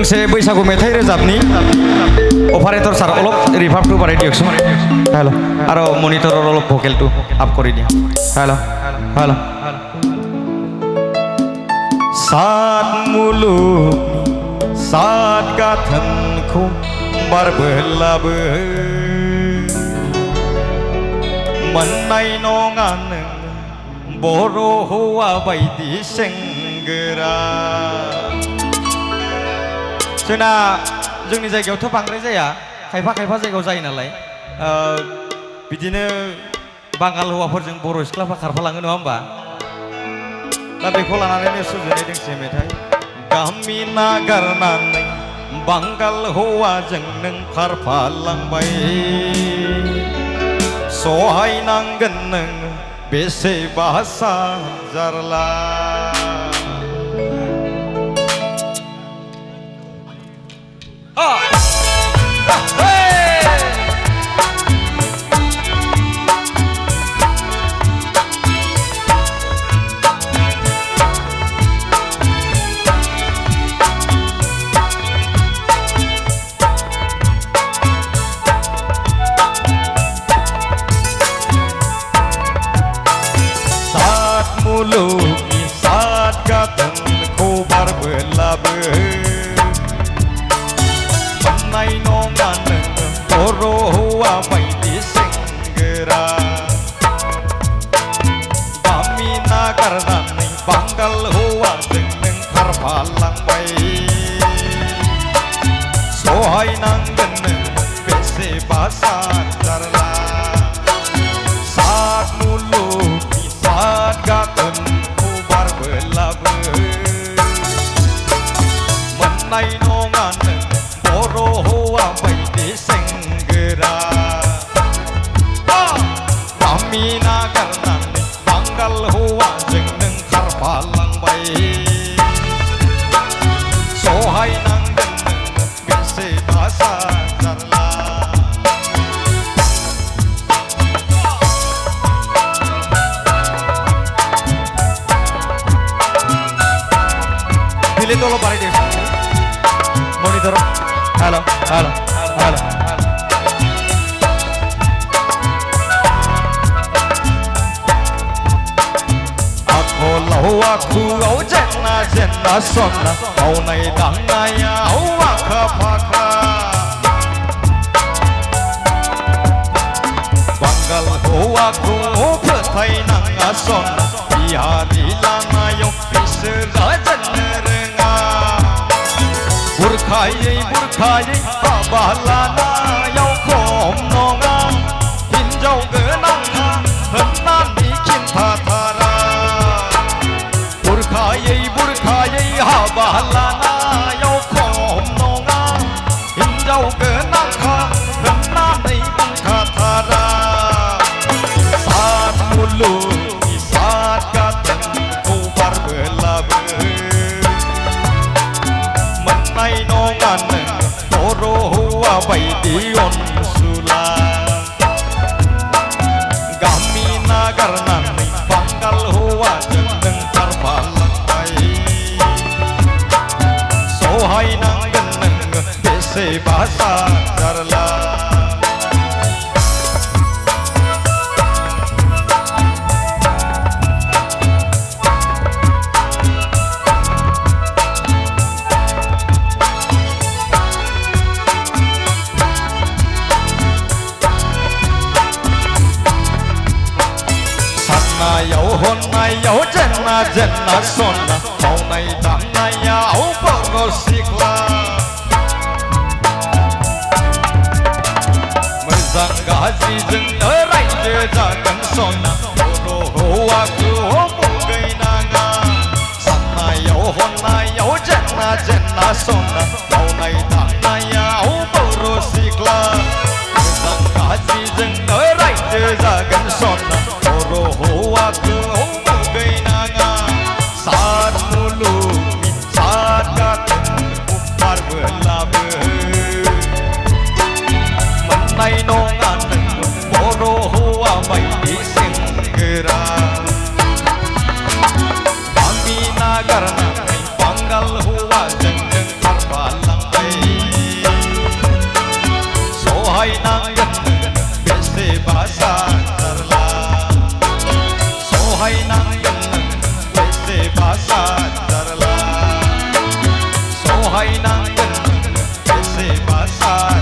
दोंसे बैसागु मेथाइ रोजाबनि अपारेटर सार अलप रिभार्ब टु बाराय दियकसोन हेल' आरो मनिटर अलप भकेल टु आप करि दिया हेल' हेल' सात मुलुग सात गाथोनखौ बारबोलाबो मोननाय नङा नों बर' हौवा बायदि सेंग्रा जोंना जोंनि जायगायावथ' बांद्राय जाया खायफा खायफा जायगायाव जायो नालाय बिदिनो बांगाल हौवाफोरजों बर' सिख्लाफ्रा खारफालाङो नङा होमबा दा बेखौ लानानैनो सुजुनाय दोंसे मेथाइ गामि नागारनानै बांगाल हौवाजों नों खारफालांबाय सहायनांगोन नों बेसेबा जारला मुलुगनि सात गाथोनखौ बारबोलाबो मोननाय नङा नों बर' हौवा बायदि सेंग्रा गामि नागारनानै बांगाल हौवाजों नों खारफालांबाय सहायनांगोन नों बेसेबा जारला सात मुलुगनि सात गाथोनखौ बारबोलाबो मोननाय नङा नों बर' हौवा बायदि सेंग्रा गामि नागारनानै बांगाल हौवाजों नों खारफालांबाय सहायनांगोन नों बेसेबा जारला Dile todo para ellos. Monitor. Hello, hello, hello. Aku lau aku au jenna jenna sonna au nai dang naya au waka paka. Banggal ho aku petai nanga sonna iya dilana yo bisra jenna Burkayai burkayai babalana yau kom nonga hinjau genangha henani kintatara Burkayai burkayai babalana yau kom nonga hinjau genangha henani kintatara Saat muluk saat gathonku barbelabu Menai nongan बर' हौवा बायदि अनसुला गामि नागारनानै बांगाल हौवाजों नों खारफालांबाय सहायनांगोन नों बेसेबा जारला Yau honnai yau jenna jenna sonna maunai damnai yau बर' सिख्ला मोजां गाज्रिजोंनो रायजो जागोन सonna बर' हौवाखौ मुगैनाङा साननायाव हन्नायाव जेन्ना जेन्ना सonna मावनाय दांनायाव बर' सिख्ला मोजां गाज्रिजोंनो रायजो जागोन सonna बर' हौवाखौ मुगैनाङा सात मुलुगनि सात गाथोनखौ बारबोलाबो मोननाय नङा नों बर' हौवा बायदि सेंग्रा गामि नागारनानै बांगाल हौवाजों नों खारफालां दोनगोन बेसेबा सान